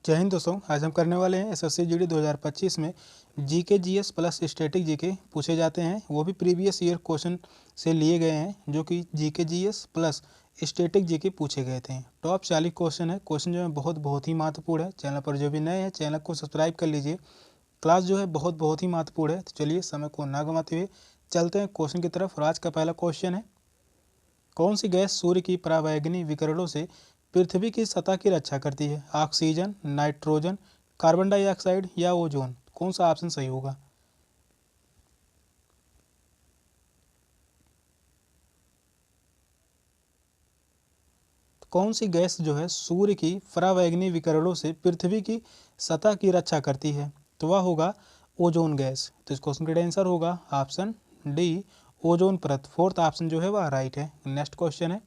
जय हिंद दोस्तों, आज हम करने वाले हैं एसएससी जीडी 2025 में GK GS plus static GK पूछे जाते हैं। वो भी प्रीवियस ईयर क्वेश्चन से लिए गए हैं, जो कि GK GS plus static GK पूछे गए थे। टॉप 40 क्वेश्चन है। क्वेश्चन जो है बहुत ही महत्वपूर्ण है। चैनल पर जो भी नए हैं चैनल को सब्सक्राइब कर लीजिए। क्लास जो है बहुत ही महत्वपूर्ण है। तो चलिए समय को ना गंवाते हुए चलते हैं क्वेश्चन की तरफ। और आज का पहला क्वेश्चन है, कौन सी गैस सूर्य की परावैंगनी विकिरणों से पृथ्वी की सतह की रक्षा करती है? ऑक्सीजन, नाइट्रोजन, कार्बन डाइऑक्साइड या ओजोन? कौन सा ऑप्शन सही होगा? कौन सी गैस जो है सूर्य की परावैंगनी विकिरणों से पृथ्वी की सतह की रक्षा करती है? तो वह होगा ओजोन गैस। तो इस क्वेश्चन का आंसर होगा ऑप्शन डी, ओजोन परत। फोर्थ ऑप्शन जो है वह राइट है। नेक्स्ट क्वेश्चन है,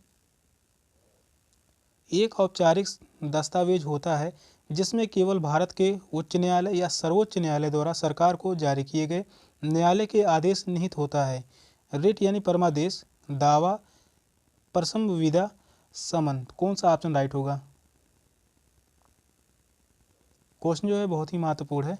एक औपचारिक दस्तावेज होता है जिसमें केवल भारत के उच्च न्यायालय या सर्वोच्च न्यायालय द्वारा सरकार को जारी किए गए न्यायालय के आदेश निहित होता है। रिट यानी परमादेश, दावा, प्रसंविदा, समन। कौन सा ऑप्शन राइट होगा? क्वेश्चन जो है बहुत ही महत्वपूर्ण है।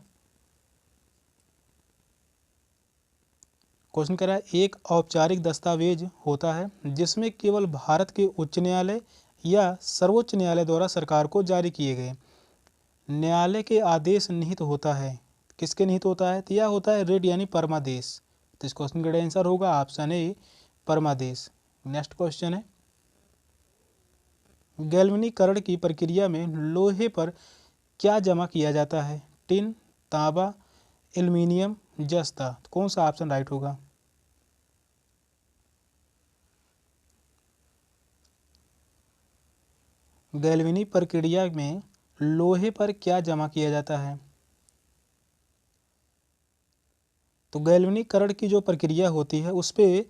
क्वेश्चन कह रहा है, एक औपचारिक दस्तावेज होता है जिसमें केवल भारत के उच्च न्यायालय या सर्वोच्च न्यायालय द्वारा सरकार को जारी किए गए न्यायालय के आदेश निहित होता है। किसके निहित होता है? तो यह होता है रिट यानी परमादेश। तो इस क्वेश्चन का आंसर होगा ऑप्शन ए, परमादेश। नेक्स्ट क्वेश्चन है, गैल्वेनीकरण की प्रक्रिया में लोहे पर क्या जमा किया जाता है? टिन, तांबा, एल्युमिनियम, जस्ता। तो कौन सा ऑप्शन राइट होगा? गैल्वेनी प्रक्रिया में लोहे पर क्या जमा किया जाता है? तो गैल्वेनीकरण की जो प्रक्रिया होती है उस पर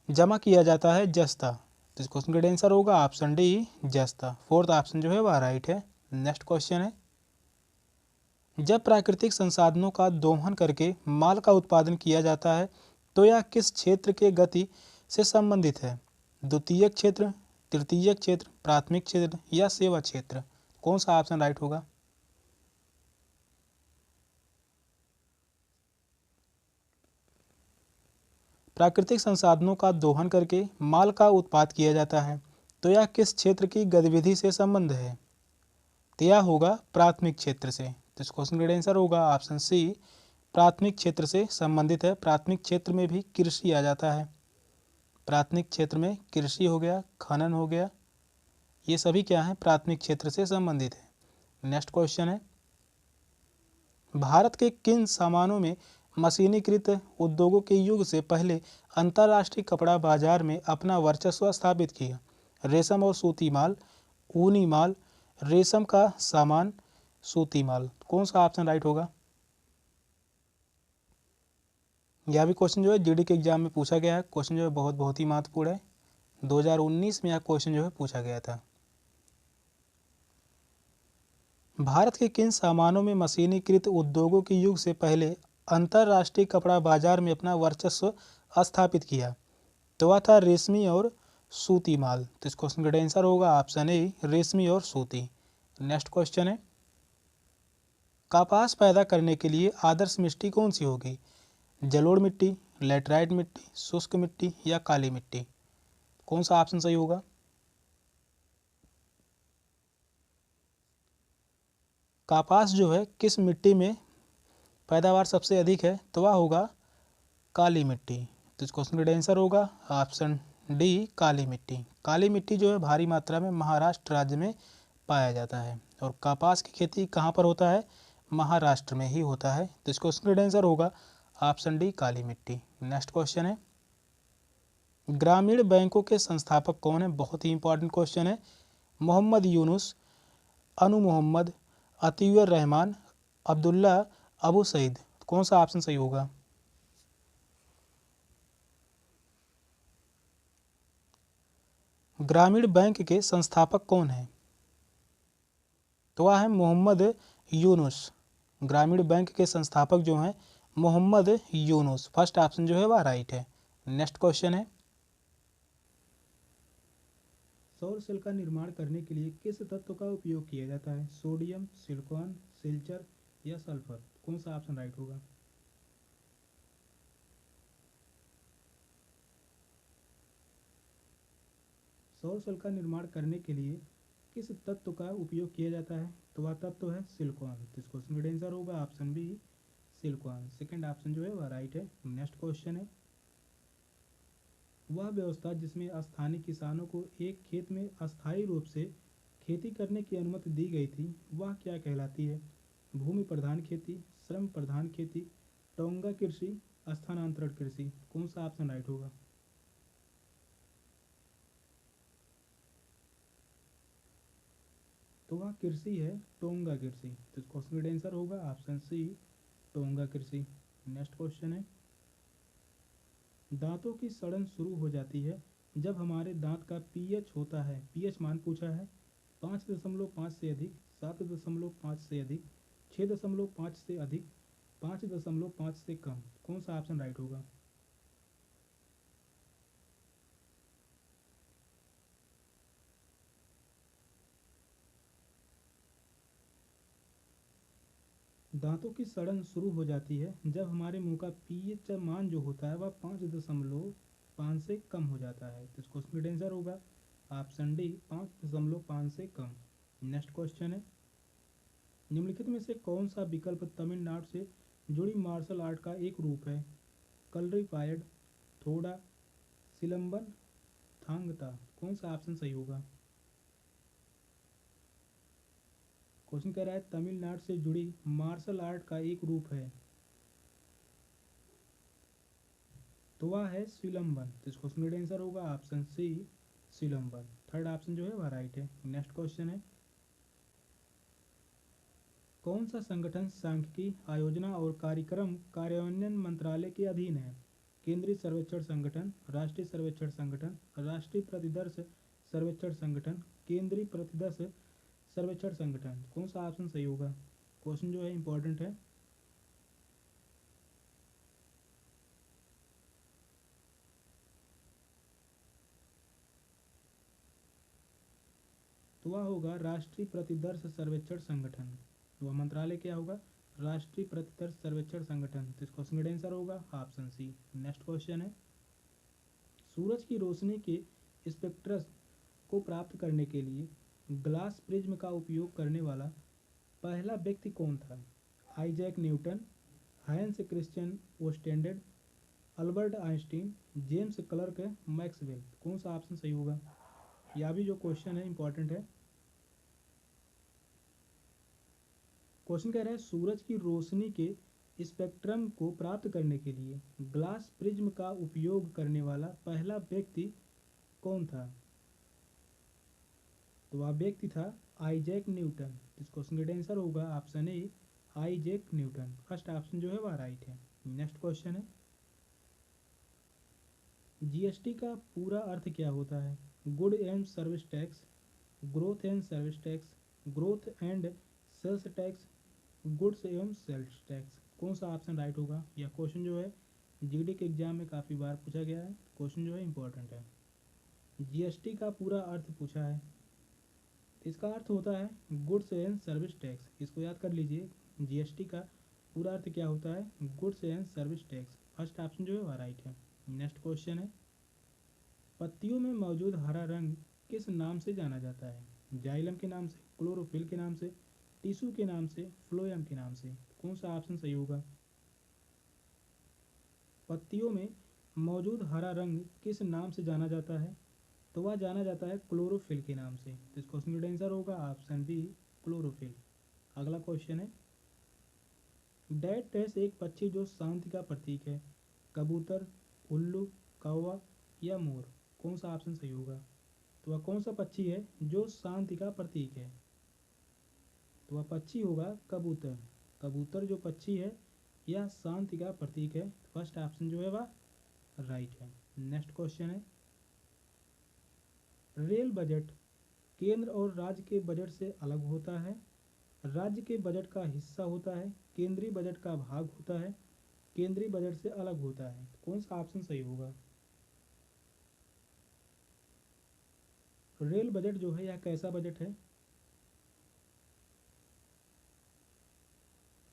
जमा किया जाता है जस्ता। तो इस क्वेश्चन का आंसर होगा ऑप्शन डी, जस्ता। फोर्थ ऑप्शन जो है वह राइट है। नेक्स्ट क्वेश्चन है, जब प्राकृतिक संसाधनों का दोहन करके माल का उत्पादन किया जाता है तो यह किस क्षेत्र के गति से संबंधित है? द्वितीयक क्षेत्र, तृतीयक क्षेत्र, प्राथमिक क्षेत्र या सेवा क्षेत्र? कौन सा ऑप्शन राइट होगा? प्राकृतिक संसाधनों का दोहन करके माल का उत्पाद किया जाता है तो यह किस क्षेत्र की गतिविधि से संबंध है? तो यह होगा प्राथमिक क्षेत्र से। तो इस क्वेश्चन का आंसर होगा ऑप्शन सी, प्राथमिक क्षेत्र से संबंधित है। प्राथमिक क्षेत्र में भी कृषि आ जाता है। प्राथमिक क्षेत्र में कृषि हो गया, खनन हो गया, ये सभी क्या है? प्राथमिक क्षेत्र से संबंधित है। नेक्स्ट क्वेश्चन है, भारत के किन सामानों में मशीनीकृत उद्योगों के युग से पहले अंतर्राष्ट्रीय कपड़ा बाजार में अपना वर्चस्व स्थापित किया? रेशम और सूती माल, ऊनी माल, रेशम का सामान, सूती माल। कौन सा ऑप्शन राइट होगा? यह भी क्वेश्चन जो है जीडी के एग्जाम में पूछा गया है। क्वेश्चन जो है बहुत ही महत्वपूर्ण है। 2019 में यह क्वेश्चन जो है पूछा गया था। भारत के किन सामानों में मशीनीकृत उद्योगों के युग से पहले अंतर्राष्ट्रीय कपड़ा बाजार में अपना वर्चस्व स्थापित किया? तो वह था रेशमी और सूती माल। तो इस क्वेश्चन का आंसर होगा ऑप्शन ए, रेशमी और सूती। नेक्स्ट क्वेश्चन है, कपास पैदा करने के लिए आदर्श मिट्टी कौन सी होगी? जलोढ़ मिट्टी, लैटराइट मिट्टी, शुष्क मिट्टी या काली मिट्टी? कौन सा ऑप्शन सही होगा? कपास जो है किस मिट्टी में पैदावार सबसे अधिक है? तो वह होगा काली मिट्टी। तो इस क्वेश्चन का आंसर होगा ऑप्शन डी, काली मिट्टी। काली मिट्टी जो है भारी मात्रा में महाराष्ट्र राज्य में पाया जाता है। और कपास की खेती कहाँ पर होता है? महाराष्ट्र में ही होता है। तो इस क्वेश्चन का आंसर होगा ऑप्शन डी, काली मिट्टी। नेक्स्ट क्वेश्चन है, ग्रामीण बैंकों के संस्थापक कौन है? बहुत ही इंपॉर्टेंट क्वेश्चन है। मोहम्मद यूनुस, अनु मोहम्मद, अतीउर रहमान, अब्दुल्ला अबू सईद। कौन सा ऑप्शन सही होगा? ग्रामीण बैंक के संस्थापक कौन है? तो वह है मोहम्मद यूनुस। ग्रामीण बैंक के संस्थापक जो हैं मोहम्मद यूनुस। फर्स्ट ऑप्शन जो है वह राइट है। नेक्स्ट क्वेश्चन है, सौर सेल का निर्माण करने के लिए किस तत्व का उपयोग किया जाता है? सोडियम, सिलिकॉन, सिल्चर या सल्फर? कौन सा ऑप्शन राइट होगा? सौर सेल का निर्माण करने के लिए किस तत्व का उपयोग किया जाता है? तो वह तत्व है सिलिकॉन। तो इस क्वेश्चन का आंसर होगा option B, silicon. Second option जो है वह राइट है। नेक्स्ट क्वेश्चन है, वह व्यवस्था जिसमें स्थानीय किसानों को एक खेत में अस्थायी रूप से खेती करने की अनुमति दी गई थी, वह क्या कहलाती है? भूमि प्रधान खेती, श्रम प्रधान खेती, टोंगा कृषि, स्थानांतरण कृषि? कौन सा ऑप्शन राइट होगा? तो वह कृषि है टोंगा कृषि। तो इस क्वेश्चन का आंसर होगा ऑप्शन सी, टोंगा कृषि। नेक्स्ट क्वेश्चन है, दांतों की सड़न शुरू हो जाती है जब हमारे दांत का पीएच होता है, पीएच मान पूछा है, 5.5 से अधिक, 7.5 से अधिक, 6.5 से अधिक, 5.5 से कम? कौन सा ऑप्शन राइट होगा? दांतों की सड़न शुरू हो जाती है जब हमारे मुंह का पीएच मान जो होता है वह 5.5 से कम हो जाता है। तो इस क्वेश्चन का आंसर होगा ऑप्शन डी, 5.5 से कम। नेक्स्ट क्वेश्चन है, निम्नलिखित में से कौन सा विकल्प तमिलनाडु से जुड़ी मार्शल आर्ट का एक रूप है? कलरीपायड, थोड़ा, सिलंबन, थांगता? कौन सा ऑप्शन सही होगा? क्वेश्चन कह रहा है तमिलनाडु से जुड़ी मार्शल आर्ट का एक रूप है, तो वह है सिलंबन। तो इस क्वेश्चन का आंसर होगा option C, Silambam. Third option जो है वह राइट है। नेक्स्ट क्वेश्चन है, कौन सा संगठन सांख्यिकी, आयोजना और कार्यक्रम कार्यान्वयन मंत्रालय के अधीन है? केंद्रीय सर्वेक्षण संगठन, राष्ट्रीय सर्वेक्षण संगठन, राष्ट्रीय प्रतिदर्श सर्वेक्षण संगठन, केंद्रीय प्रतिदर्श सर्वेक्षण संगठन? कौन सा ऑप्शन सही होगा? क्वेश्चन जो है इंपॉर्टेंट है। तो वह होगा राष्ट्रीय प्रतिदर्श सर्वेक्षण संगठन। तो वह मंत्रालय क्या होगा? राष्ट्रीय प्रतिदर्श सर्वेक्षण संगठन। तो इस क्वेश्चन का आंसर होगा ऑप्शन सी। नेक्स्ट क्वेश्चन है, सूरज की रोशनी के स्पेक्ट्रस को प्राप्त करने के लिए ग्लास प्रिज्म का उपयोग करने वाला पहला व्यक्ति कौन था? आइजैक न्यूटन, हाइंस क्रिश्चियन ओस्टेंडेड, Albert Einstein, James Clerk, Maxwell? कौन सा ऑप्शन सही होगा? यह भी जो क्वेश्चन है इंपॉर्टेंट है। क्वेश्चन कह रहा है सूरज की रोशनी के स्पेक्ट्रम को प्राप्त करने के लिए ग्लास प्रिज्म का उपयोग करने वाला पहला व्यक्ति कौन था? तो वह व्यक्ति था आइजैक न्यूटन। इस क्वेश्चन का आंसर होगा option A, Isaac Newton. First option जो है वह राइट है। नेक्स्ट क्वेश्चन है, जीएसटी का पूरा अर्थ क्या होता है? Good and service tax, growth and service tax, growth and sales tax, goods एवं सेल्स टैक्स? कौन सा ऑप्शन राइट होगा? यह क्वेश्चन जो है जीडी के एग्जाम में काफ़ी बार पूछा गया है। क्वेश्चन जो है इंपॉर्टेंट है। जीएसटी का पूरा अर्थ पूछा है, इसका अर्थ होता है गुड्स एंड सर्विस टैक्स। इसको याद कर लीजिए, जीएसटी का पूरा अर्थ क्या होता है? Goods and service tax. First option जो है वह राइट है। नेक्स्ट क्वेश्चन है, पत्तियों में मौजूद हरा रंग किस नाम से जाना जाता है? जाइलम के नाम से, क्लोरोफिल के नाम से, टिश्यू के नाम से, फ्लोएम के नाम से? कौन सा ऑप्शन सही होगा? पत्तियों में मौजूद हरा रंग किस नाम से जाना जाता है? तो वह जाना जाता है क्लोरोफिल के नाम से। तो इस क्वेश्चन का आंसर होगा ऑप्शन बी, क्लोरोफिल। अगला क्वेश्चन है, डैश डैश एक पक्षी जो शांति का प्रतीक है, कबूतर, उल्लू, कौवा या मोर? कौन सा ऑप्शन सही होगा? तो वह कौन सा पक्षी है जो शांति का प्रतीक है? तो वह पक्षी होगा कबूतर। कबूतर जो पक्षी है यह शांति का प्रतीक है। फर्स्ट ऑप्शन जो है वह राइट है। नेक्स्ट क्वेश्चन है, रेल बजट केंद्र और राज्य के बजट से अलग होता है, राज्य के बजट का हिस्सा होता है, केंद्रीय बजट का भाग होता है, केंद्रीय बजट से अलग होता है? कौन सा ऑप्शन सही होगा? रेल बजट जो है यह कैसा बजट है?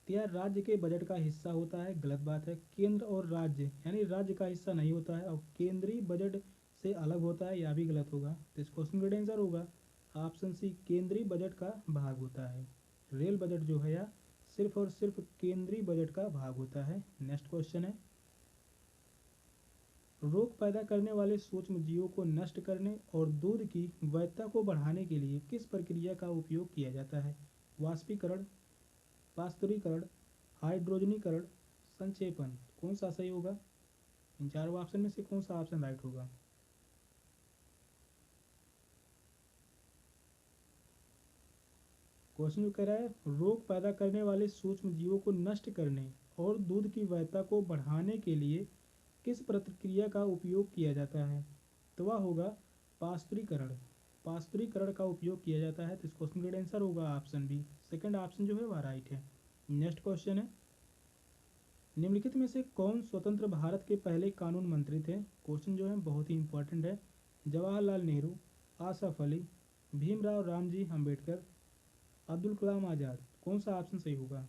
तो यह राज्य के बजट का हिस्सा होता है, गलत बात है। केंद्र और राज्य यानी राज्य का हिस्सा नहीं होता है और केंद्रीय बजट से अलग होता है, यह भी गलत होगा। तो इस क्वेश्चन का आंसर होगा ऑप्शन सी, केंद्रीय बजट का भाग होता है। रेल बजट जो है यह सिर्फ और सिर्फ केंद्रीय बजट का भाग होता है। नेक्स्ट क्वेश्चन है, रोग पैदा करने वाले सूक्ष्म जीवों को नष्ट करने और दूध की वैधता को बढ़ाने के लिए किस प्रक्रिया का उपयोग किया जाता है? वाष्पीकरण, पास्तुरीकरण, हाइड्रोजनीकरण, संक्षेपण। कौन सा सही होगा? इन चारों ऑप्शन में से कौन सा ऑप्शन राइट होगा? क्वेश्चन जो कह रहा है, रोग पैदा करने वाले सूक्ष्म जीवों को नष्ट करने और दूध की वैधता को बढ़ाने के लिए किस प्रक्रिया का उपयोग किया जाता है? तो वह होगा पास्तुरीकरण। पास्तुरीकरण का उपयोग किया जाता है। तो इस क्वेश्चन का आंसर होगा ऑप्शन बी, सेकंड ऑप्शन जो है वह राइट है। नेक्स्ट क्वेश्चन है, निम्नलिखित में से कौन स्वतंत्र भारत के पहले कानून मंत्री थे? क्वेश्चन जो है बहुत ही इंपॉर्टेंट है। जवाहरलाल नेहरू, आसफ अली, भीमराव रामजी अंबेडकर, अब्दुल कलाम आज़ाद। कौन सा ऑप्शन सही होगा?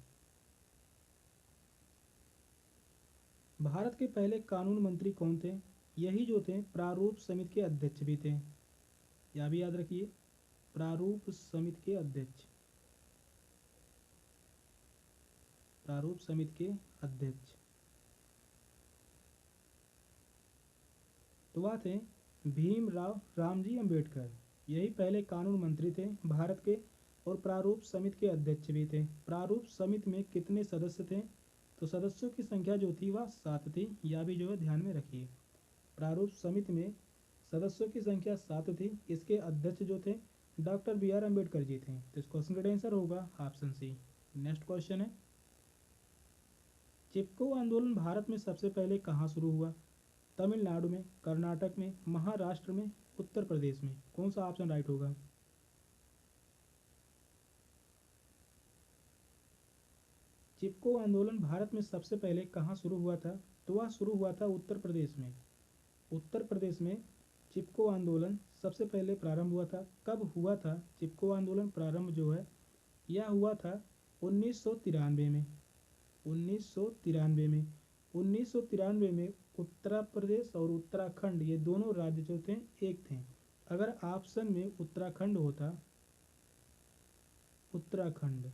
भारत के पहले कानून मंत्री कौन थे? यही जो थे प्रारूप समिति के अध्यक्ष भी थे, यह भी याद रखिए, प्रारूप समिति के अध्यक्ष, प्रारूप समिति के अध्यक्ष। तो वह थे भीमराव रामजी अंबेडकर। यही पहले कानून मंत्री थे भारत के और प्रारूप समिति के अध्यक्ष भी थे। प्रारूप समिति में कितने सदस्य थे? तो सदस्यों की संख्या जो थी वह 7 थी, यह भी जो है ध्यान में रखिए। प्रारूप समिति में सदस्यों की संख्या 7 थी। इसके अध्यक्ष जो थे doctor B are Ambedkar ji थे। तो इस क्वेश्चन का आंसर होगा ऑप्शन सी। नेक्स्ट क्वेश्चन है, चिपको आंदोलन भारत में सबसे पहले कहाँ शुरू हुआ? तमिलनाडु में, कर्नाटक में, महाराष्ट्र में, उत्तर प्रदेश में। कौन सा ऑप्शन राइट होगा? चिपको आंदोलन भारत में सबसे पहले कहाँ शुरू हुआ था? तो वह शुरू हुआ था उत्तर प्रदेश में। उत्तर प्रदेश में चिपको आंदोलन सबसे पहले प्रारंभ हुआ था। कब हुआ था चिपको आंदोलन प्रारंभ जो है? यह हुआ था 1993 में। 1993 में 1993 में उत्तर प्रदेश और उत्तराखंड ये दोनों राज्य जो थे एक थे। अगर ऑप्शन में उत्तराखंड होता, उत्तराखंड,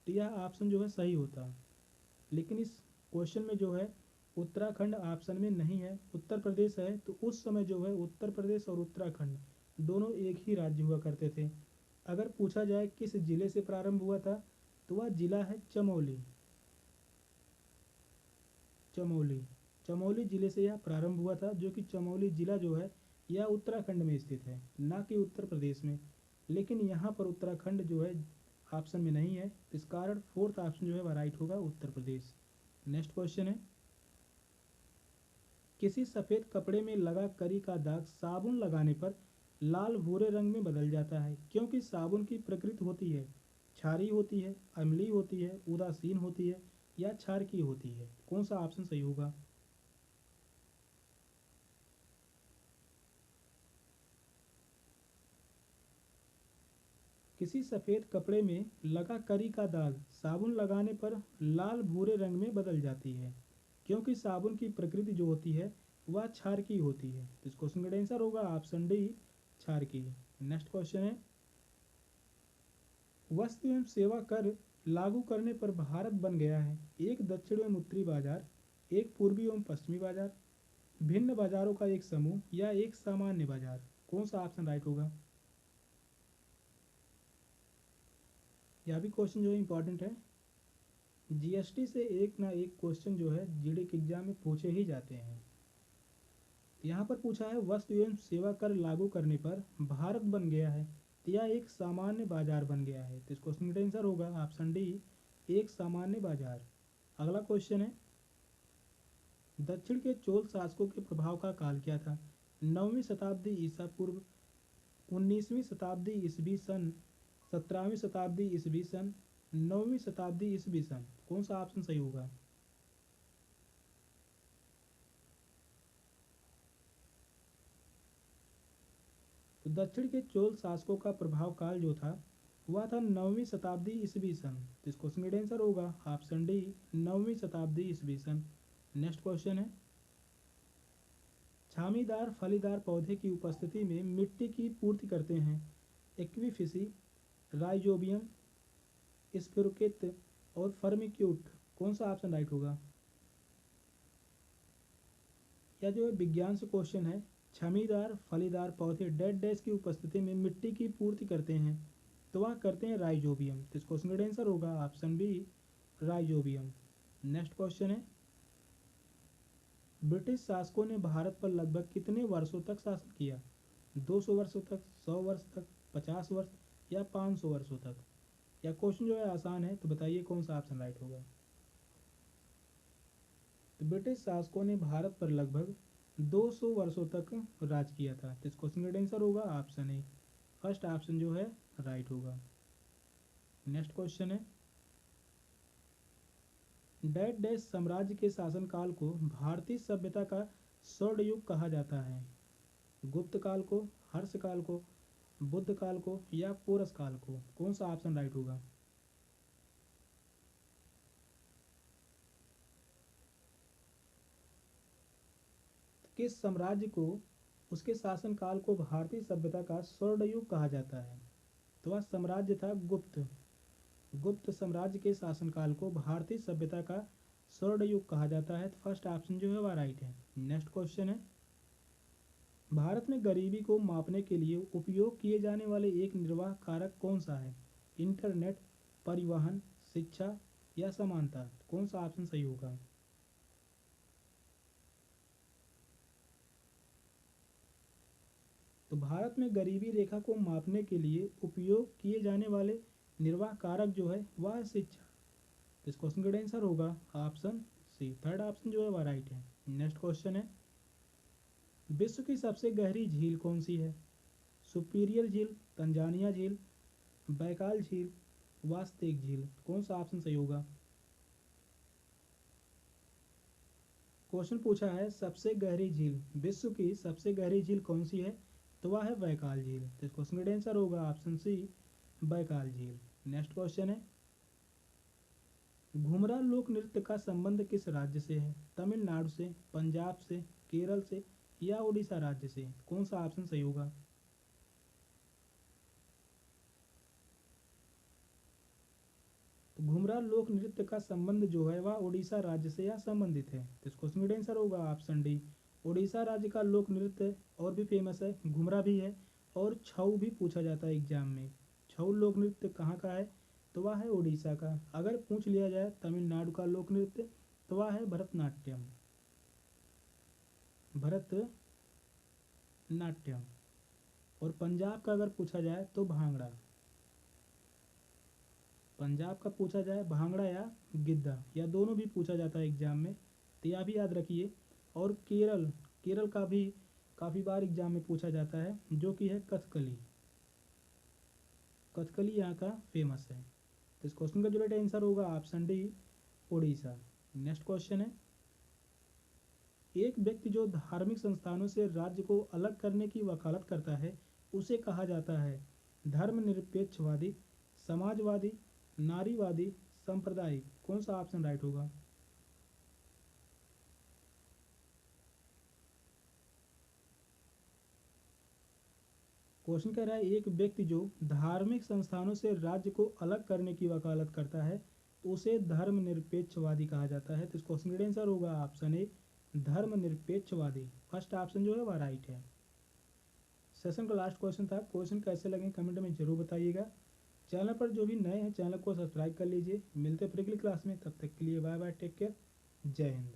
तो यह ऑप्शन जो है सही होता। लेकिन इस क्वेश्चन में जो है उत्तराखंड ऑप्शन में नहीं है, उत्तर प्रदेश है। तो उस समय जो है उत्तर प्रदेश और उत्तराखंड दोनों एक ही राज्य हुआ करते थे। अगर पूछा जाए किस जिले से प्रारंभ हुआ था, तो वह जिला है चमोली। चमोली, चमोली जिले से यह प्रारंभ हुआ था, जो कि चमोली जिला जो है यह उत्तराखंड में स्थित है, ना कि उत्तर प्रदेश में। लेकिन यहाँ पर उत्तराखंड जो है ऑप्शन में नहीं है, इस कारण फोर्थ ऑप्शन जो है वह राइट होगा, उत्तर प्रदेश। नेक्स्ट क्वेश्चन है, किसी सफ़ेद कपड़े में लगा करी का दाग साबुन लगाने पर लाल भूरे रंग में बदल जाता है, क्योंकि साबुन की प्रकृति होती है क्षारीय होती है, अम्लीय होती है, उदासीन होती है या क्षारकीय होती है? कौन सा ऑप्शन सही होगा? किसी सफ़ेद कपड़े में लगा करी का दाग साबुन लगाने पर लाल भूरे रंग में बदल जाती है, क्योंकि साबुन की प्रकृति जो होती है वह क्षारकीय होती है। इस क्वेश्चन का आंसर होगा ऑप्शन डी, क्षारकीय। नेक्स्ट क्वेश्चन है, वस्तु एवं सेवा कर लागू करने पर भारत बन गया है एक दक्षिण एवं उत्तरी बाजार, एक पूर्वी एवं पश्चिमी बाजार, भिन्न बाजारों का एक समूह या एक सामान्य बाजार? कौन सा ऑप्शन राइट होगा? यह भी क्वेश्चन जो है इंपॉर्टेंट है। जीएसटी से एक ना एक क्वेश्चन जो है जीडी के एग्जाम में पूछे ही जाते हैं। यहाँ पर पूछा है वस्तु एवं सेवा कर लागू करने पर भारत बन गया है तो यह एक सामान्य बाजार बन गया है। तो इस क्वेश्चन का आंसर होगा ऑप्शन डी, एक सामान्य बाजार। अगला क्वेश्चन है, दक्षिण के चोल शासकों के प्रभाव का काल क्या था? 9वीं शताब्दी ईसा पूर्व, 19वीं शताब्दी ईसवी सन, 17वीं शताब्दी ईसवी सन, 9वीं शताब्दी ईसवी सन? कौन सा ऑप्शन सही होगा? तो दक्षिण के चोल शासकों का प्रभाव काल जो था वह था 9वीं शताब्दी ईस्वी सन। तो इस क्वेश्चन का आंसर होगा ऑप्शन डी 9वीं शताब्दी ईस्वी सन। नेक्स्ट क्वेश्चन है, छामीदार फलीदार पौधे की उपस्थिति में मिट्टी की पूर्ति करते हैं एक्वीफिसी, राइजोबियम, स्पिरुकेट और फर्मिक्यूट। कौन सा ऑप्शन राइट होगा? या जो विज्ञान से क्वेश्चन है, छमीदार फलीदार पौधे डेड डैश की उपस्थिति में मिट्टी की पूर्ति करते हैं तो वह करते हैं राइजोबियम। तो इस क्वेश्चन का आंसर होगा option B rhizobium. Next question है, ब्रिटिश शासकों ने भारत पर लगभग कितने वर्षों तक शासन किया? 200 वर्षों तक, 100 वर्ष तक, 50 वर्ष या 500 वर्षों तक? या क्वेश्चन जो है आसान है, तो बताइए कौन सा ऑप्शन राइट होगा? तो ब्रिटिश शासकों ने भारत पर लगभग 200 वर्षों तक राज किया था। तो इस क्वेश्चन का आंसर होगा ऑप्शन ए, फर्स्ट ऑप्शन जो है राइट होगा। नेक्स्ट क्वेश्चन है, डैश डैश साम्राज्य के शासनकाल को भारतीय सभ्यता का स्वर्ण युग कहा जाता है? गुप्त काल को, हर्ष काल को, बुद्ध काल को या पोरस काल को? कौन सा ऑप्शन राइट होगा? किस साम्राज्य को, उसके शासनकाल को भारतीय सभ्यता का स्वर्ण युग कहा जाता है? तो वह साम्राज्य था गुप्त। गुप्त साम्राज्य के शासनकाल को भारतीय सभ्यता का स्वर्ण युग कहा जाता है। तो फर्स्ट ऑप्शन जो है वह राइट है। नेक्स्ट क्वेश्चन है, भारत में गरीबी को मापने के लिए उपयोग किए जाने वाले एक निर्वाह कारक कौन सा है? इंटरनेट, परिवहन, शिक्षा या समानता? कौन सा ऑप्शन सही होगा? तो भारत में गरीबी रेखा को मापने के लिए उपयोग किए जाने वाले निर्वाह कारक जो है वह है शिक्षा। तो इस क्वेश्चन का आंसर होगा ऑप्शन सी, थर्ड ऑप्शन जो है वह राइट है। नेक्स्ट क्वेश्चन है, विश्व की सबसे गहरी झील कौन सी है? सुपीरियर झील, तंजानिया झील, बैकाल झील, वास्तेक झील? कौन सा ऑप्शन सही होगा? क्वेश्चन पूछा है सबसे गहरी झील, विश्व की सबसे गहरी झील कौन सी है? तो वह है बैकाल झील। तो इस क्वेश्चन का आंसर होगा ऑप्शन सी बैकाल झील। नेक्स्ट क्वेश्चन है, घुमरा लोक नृत्य का संबंध किस राज्य से है? तमिलनाडु से, पंजाब से, केरल से या उड़ीसा राज्य से? कौन सा ऑप्शन सही होगा? तो घुमरा लोक नृत्य का संबंध जो है वह उड़ीसा राज्य से या संबंधित है। तो इस क्वेश्चन का आंसर होगा ऑप्शन डी, उड़ीसा राज्य का लोक नृत्य और भी फेमस है, घुमरा भी है और छऊ भी पूछा जाता है एग्जाम में। छऊ लोक नृत्य कहाँ का है? तो वह है उड़ीसा का। अगर पूछ लिया जाए तमिलनाडु का लोक नृत्य तो वह है भरतनाट्यम। भरतनाट्यम। और पंजाब का अगर पूछा जाए तो भांगड़ा। पंजाब का पूछा जाए भांगड़ा या गिद्दा, या दोनों भी पूछा जाता है एग्जाम में, तो यह भी याद रखिए। और केरल, केरल का भी काफ़ी बार एग्जाम में पूछा जाता है जो कि है कथकली। कथकली यहाँ का फेमस है। तो इस क्वेश्चन का जो राइट आंसर होगा option D Orissa. Next question है, एक व्यक्ति जो धार्मिक संस्थानों से राज्य को अलग करने की वकालत करता है उसे कहा जाता है धर्मनिरपेक्षवादी, समाजवादी, नारीवादी, सांप्रदायिक? कौन सा ऑप्शन राइट होगा? क्वेश्चन कह रहा है एक व्यक्ति जो धार्मिक संस्थानों से राज्य को अलग करने की वकालत करता है उसे धर्मनिरपेक्षवादी कहा जाता है। तो इस क्वेश्चन का आंसर होगा ऑप्शन ए धर्मनिरपेक्षवादी। फर्स्ट ऑप्शन जो है वह राइट है। सेशन का लास्ट क्वेश्चन था। क्वेश्चन कैसे लगे कमेंट में जरूर बताइएगा। चैनल पर जो भी नए हैं चैनल को सब्सक्राइब कर लीजिए। मिलते हैं फिर अगली क्लास में, तब तक के लिए बाय बाय, टेक केयर, जय हिंद।